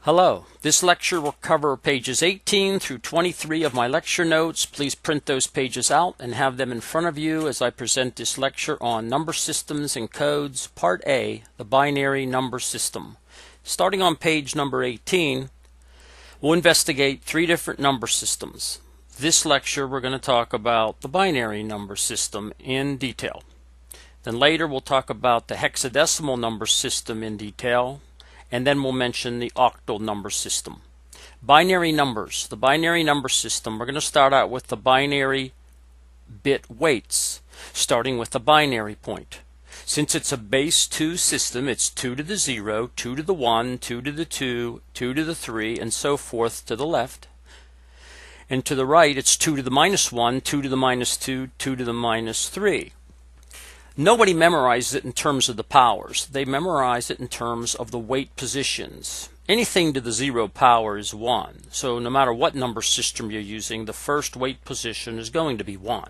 Hello. This lecture will cover pages 18 through 23 of my lecture notes. Please print those pages out and have them in front of you as I present this lecture on number systems and codes, Part A, the binary number system. Starting on page number 18, we'll investigate three different number systems. This lecture we're going to talk about the binary number system in detail. Then later we'll talk about the hexadecimal number system in detail. And then we'll mention the octal number system. Binary numbers. The binary number system, we're going to start out with the binary bit weights, starting with the binary point. Since it's a base 2 system, it's 2 to the 0, 2 to the 1, 2 to the 2, 2 to the 3, and so forth to the left. And to the right, it's 2 to the minus 1, 2 to the minus 2, 2 to the minus 3. Nobody memorizes it in terms of the powers. They memorize it in terms of the weight positions. Anything to the 0 power is 1. So no matter what number system you're using, the first weight position is going to be 1.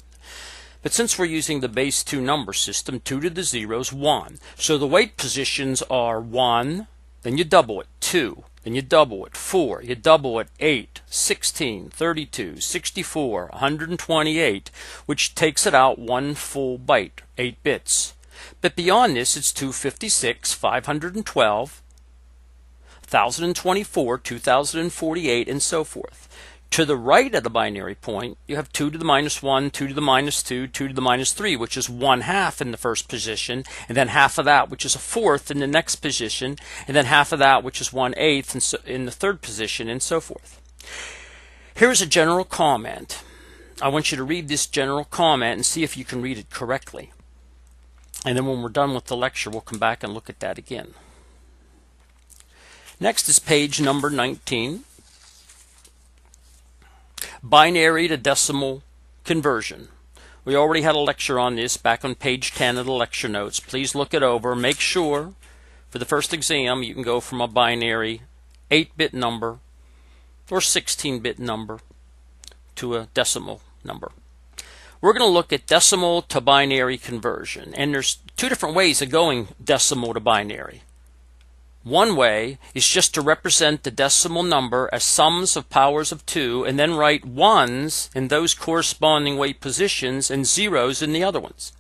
But since we're using the base 2 number system, 2 to the 0 is 1. So the weight positions are 1, then you double it, 2. Then you double it, 4. You double it, 8, 16, 32, 64, 128, which takes it out one full byte, 8 bits. But beyond this, it's 256, 512, 1024, 2048, and so forth. To the right of the binary point, you have 2 to the minus 1, 2 to the minus 2, 2 to the minus 3, which is 1/2 in the first position, and then half of that, which is a fourth in the next position, and then half of that, which is 1/8 in the third position, and so forth. Here's a general comment. I want you to read this general comment and see if you can read it correctly. And then when we're done with the lecture, we'll come back and look at that again. Next is page number 19. Binary to decimal conversion. We already had a lecture on this back on page 10 of the lecture notes. Please look it over. Make sure for the first exam you can go from a binary 8-bit number or 16-bit number to a decimal number. We're going to look at decimal to binary conversion, and there's two different ways of going decimal to binary. One way is just to represent the decimal number as sums of powers of 2 and then write 1s in those corresponding weight positions and 0s in the other ones.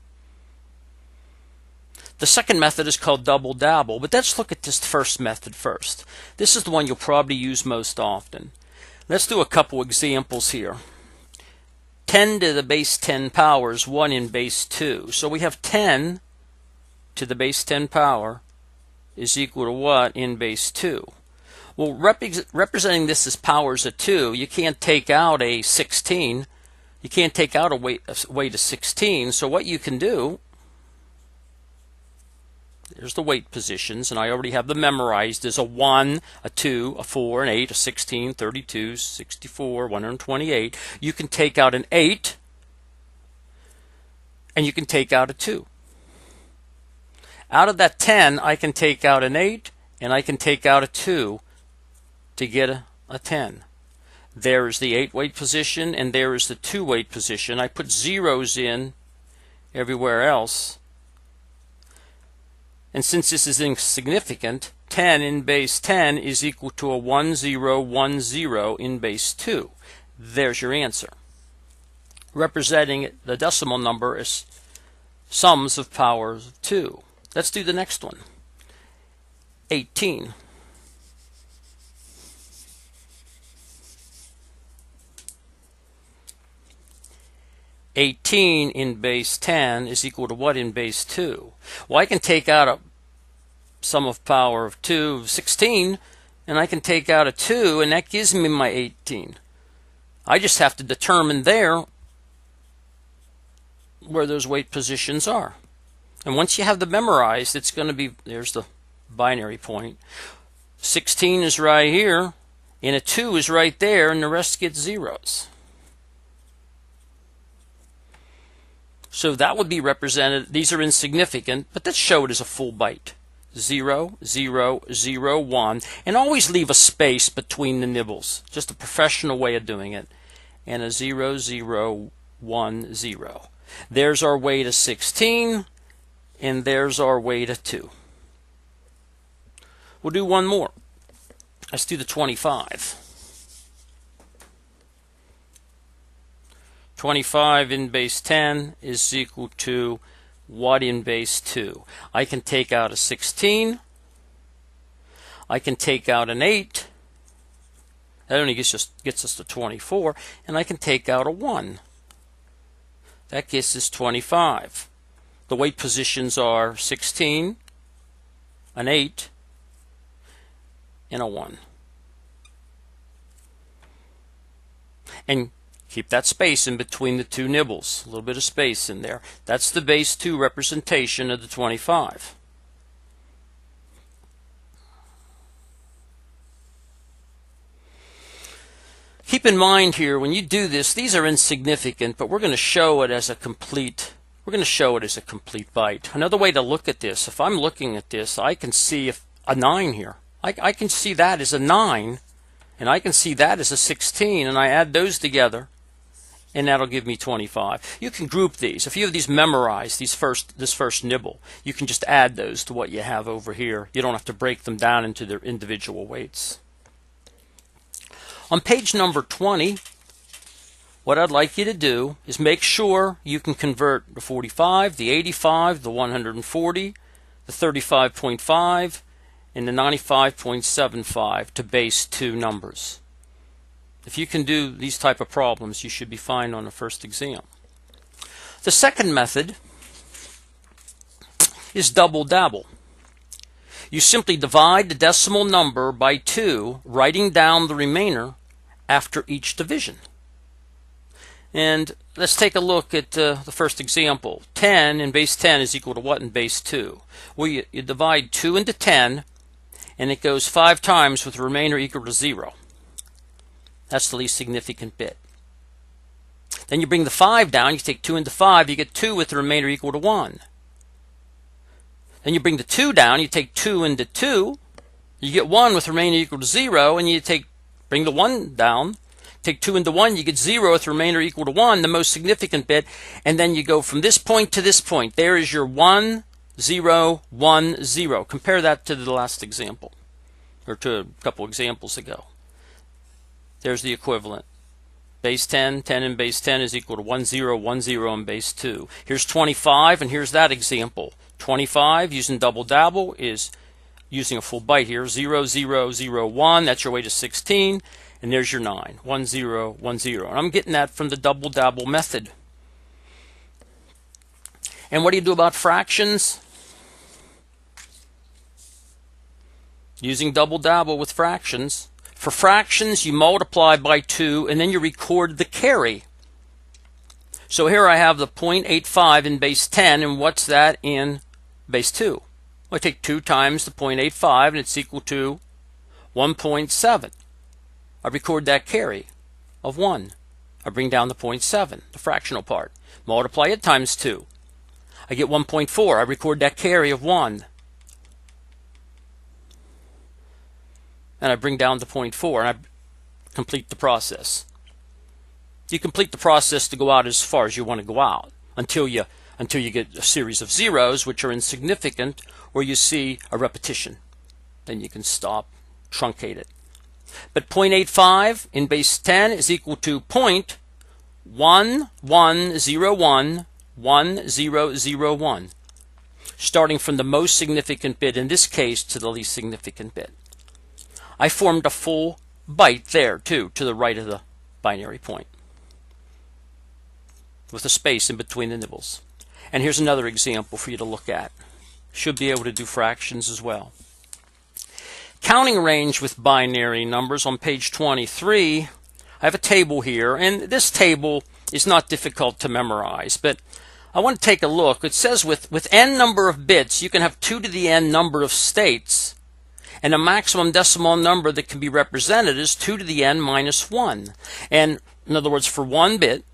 The second method is called double dabble, but let's look at this first method first. This is the one you'll probably use most often. Let's do a couple examples here. 10 to the base 10 power is 1 in base 2. So we have 10 to the base 10 power is equal to what in base 2? Well, representing this as powers of 2, you can't take out a 16. You can't take out a weight of 16. So what you can do, there's the weight positions, and I already have them memorized as a 1, a 2, a 4, an 8, a 16, 32, 64, 128. You can take out an 8, and you can take out a 2. Out of that 10, I can take out an 8, and I can take out a 2 to get a 10. There is the 8 weight position, and there is the 2 weight position. I put zeros in everywhere else. And since this is insignificant, 10 in base 10 is equal to a 1010 in base 2. There's your answer. Representing the decimal number as sums of powers of 2. Let's do the next one. 18. (18) in base 10 is equal to what in base 2? Well, I can take out a sum of power of 2, 16, and I can take out a 2, and that gives me my 18. I just have to determine there where those weight positions are. And once you have them memorized, it's going to be, there's the binary point. 16 is right here, and a 2 is right there, and the rest get zeros. So that would be represented, these are insignificant, but let's show it as a full byte. 0, 0, 0, 1, and always leave a space between the nibbles. Just a professional way of doing it. And a 0, 0, 1, 0. There's our weight of 16. And there's our weight of 2. We'll do one more. Let's do the 25. 25 in base 10 is equal to what in base 2? I can take out a 16. I can take out an 8. That only gets us to 24. And I can take out a 1. That gets us 25. The weight positions are 16, an 8, and a 1. And keep that space in between the two nibbles, a little bit of space in there. That's the base 2 representation of the 25. Keep in mind here, when you do this, these are insignificant, but we're going to show it as a complete byte. Another way to look at this, if I'm looking at this, I can see a 9 here. I can see that as a 9, and I can see that as a 16, and I add those together, and that'll give me 25. You can group these. If you have these memorized, this first nibble, you can just add those to what you have over here. You don't have to break them down into their individual weights. On page number 20, what I'd like you to do is make sure you can convert the 45, the 85, the 140, the 35.5, and the 95.75 to base 2 numbers. If you can do these type of problems, you should be fine on the first exam. The second method is double dabble. You simply divide the decimal number by 2, writing down the remainder after each division. And let's take a look at the first example. 10 in base 10 is equal to what in base 2? Well, you divide 2 into 10, and it goes 5 times with the remainder equal to 0. That's the least significant bit. Then you bring the 5 down, you take 2 into 5, you get 2 with the remainder equal to 1. Then you bring the 2 down, you take 2 into 2, you get 1 with the remainder equal to 0, and you bring the 1 down, take 2 into 1, you get 0 with the remainder equal to 1, the most significant bit, and then you go from this point to this point. There is your 1, 0, 1, 0. Compare that to the last example, or to a couple examples ago. There's the equivalent. Base 10, 10 in base 10 is equal to 1, 0, 1, 0 in base 2. Here's 25, and here's that example. 25 using double dabble is using a full byte here. 0, 0, 0, 1. That's your way to 16. And there's your 9. 1, 0, 1, 0. And I'm getting that from the double dabble method. And what do you do about fractions? Using double dabble with fractions. For fractions, you multiply by 2, and then you record the carry. So here I have the 0.85 in base 10, and what's that in base 2? Well, I take 2 times the 0.85, and it's equal to 1.7. I record that carry of 1. I bring down the 0.7, the fractional part. Multiply it times 2. I get 1.4. I record that carry of 1. And I bring down the 0.4, and I complete the process. You complete the process to go out as far as you want to go out until you get a series of zeros, which are insignificant, or you see a repetition. Then you can stop, truncate it. But 0.85 in base 10 is equal to 0.11011001, starting from the most significant bit, in this case, to the least significant bit. I formed a full byte there, too, to the right of the binary point, with a space in between the nibbles. And here's another example for you to look at. Should be able to do fractions as well. Counting range with binary numbers on page 23. I have a table here, and this table is not difficult to memorize, but I want to take a look. It says with n number of bits, you can have 2 to the n number of states, and the maximum decimal number that can be represented is 2 to the n minus 1. And in other words, for 1 bit,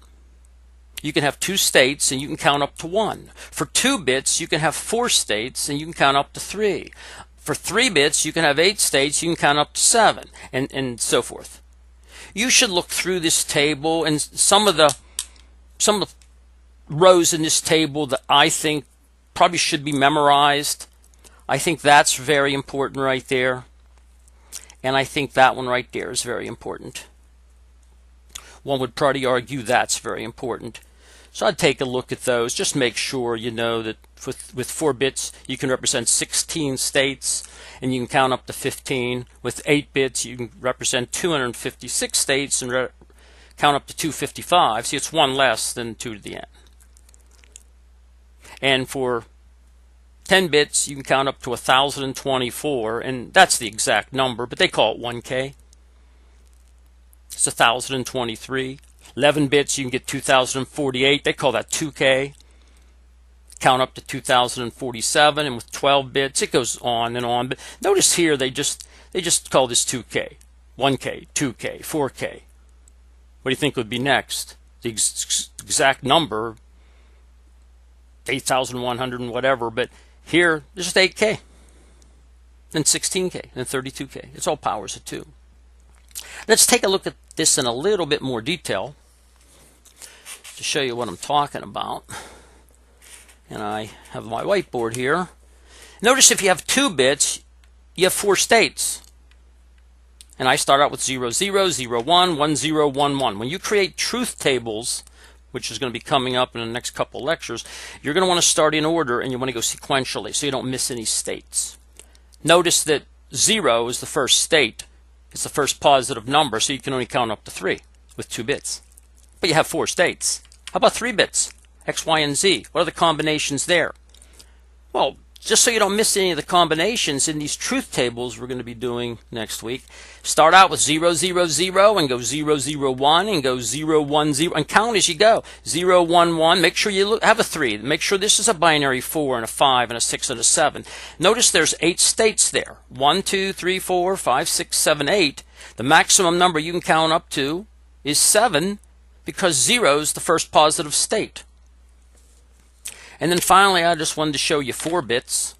you can have 2 states, and you can count up to 1. For 2 bits, you can have 4 states, and you can count up to 3. For 3 bits, you can have 8 states, you can count up to 7, and so forth. You should look through this table, and some of the rows in this table that I think probably should be memorized. I think that's very important right there. And I think that one right there is very important. One would probably argue that's very important. So I'd take a look at those. Just make sure you know that with 4 bits you can represent 16 states and you can count up to 15. With 8 bits you can represent 256 states and count up to 255. See, it's 1 less than 2 to the n. And for 10 bits you can count up to 1024, and that's the exact number, but they call it 1K. It's 1023. 11 bits you can get 2048. They call that 2K. Count up to 2047, and with 12 bits it goes on and on. But notice here they just call this 2K, 1K, 2K, 4K. What do you think would be next? The exact number, 8,100 and whatever, but here there's just 8K, then 16K, then 32K. It's all powers of 2. Let's take a look at this in a little bit more detail to show you what I'm talking about. And I have my whiteboard here. Notice if you have 2 bits, you have 4 states. And I start out with 0, 0, 0, 1, 1, 0, 1, 1. When you create truth tables, which is going to be coming up in the next couple of lectures, you're going to want to start in order and you want to go sequentially so you don't miss any states. Notice that 0 is the first state. It's the first positive number, so you can only count up to 3 with 2 bits. But you have 4 states. How about 3 bits? X, Y, and Z. What are the combinations there? Well, just so you don't miss any of the combinations in these truth tables we're going to be doing next week, start out with 0, 0, 0 and go 0, 0, 1 and go 0, 1, 0 and count as you go. 0, 1, 1. Make sure you have a 3. Make sure this is a binary 4 and a 5 and a 6 and a 7. Notice there's 8 states there. 1, 2, 3, 4, 5, 6, 7, 8. The maximum number you can count up to is 7 because 0 is the first positive state. And then finally, I just wanted to show you 4 bits.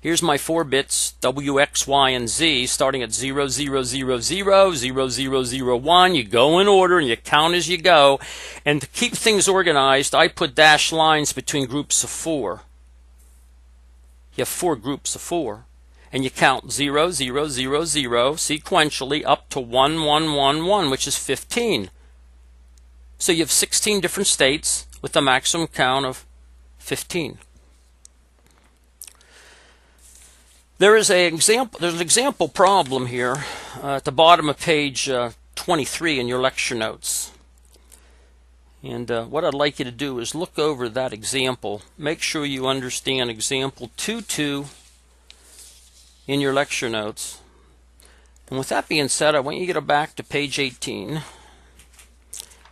Here's my 4 bits, W, X, Y, and Z, starting at 0, 0, 0, 0, 0, 0, 0, 1. You go in order and you count as you go. And to keep things organized, I put dashed lines between groups of 4. You have 4 groups of 4. And you count 0, 0, 0, 0 sequentially up to 1, 1, 1, 1, which is 15. So you have 16 different states with a maximum count of 15. There's an example problem here at the bottom of page 23 in your lecture notes. And what I'd like you to do is look over that example. Make sure you understand example 2.2 in your lecture notes. And with that being said, I want you to go back to page 18.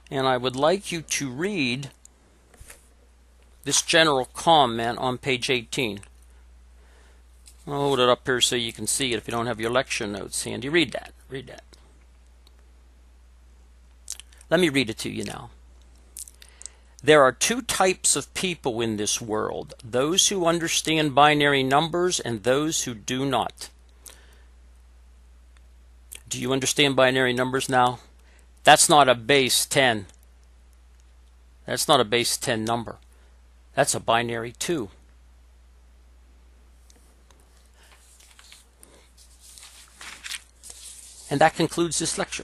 And I would like you to read this general comment on page 18. I'll hold it up here so you can see it if you don't have your lecture notes handy. Read that. Read that. Let me read it to you now. There are 2 types of people in this world, those who understand binary numbers and those who do not. Do you understand binary numbers now? That's not a base 10. That's not a base 10 number. That's a binary 2. And that concludes this lecture.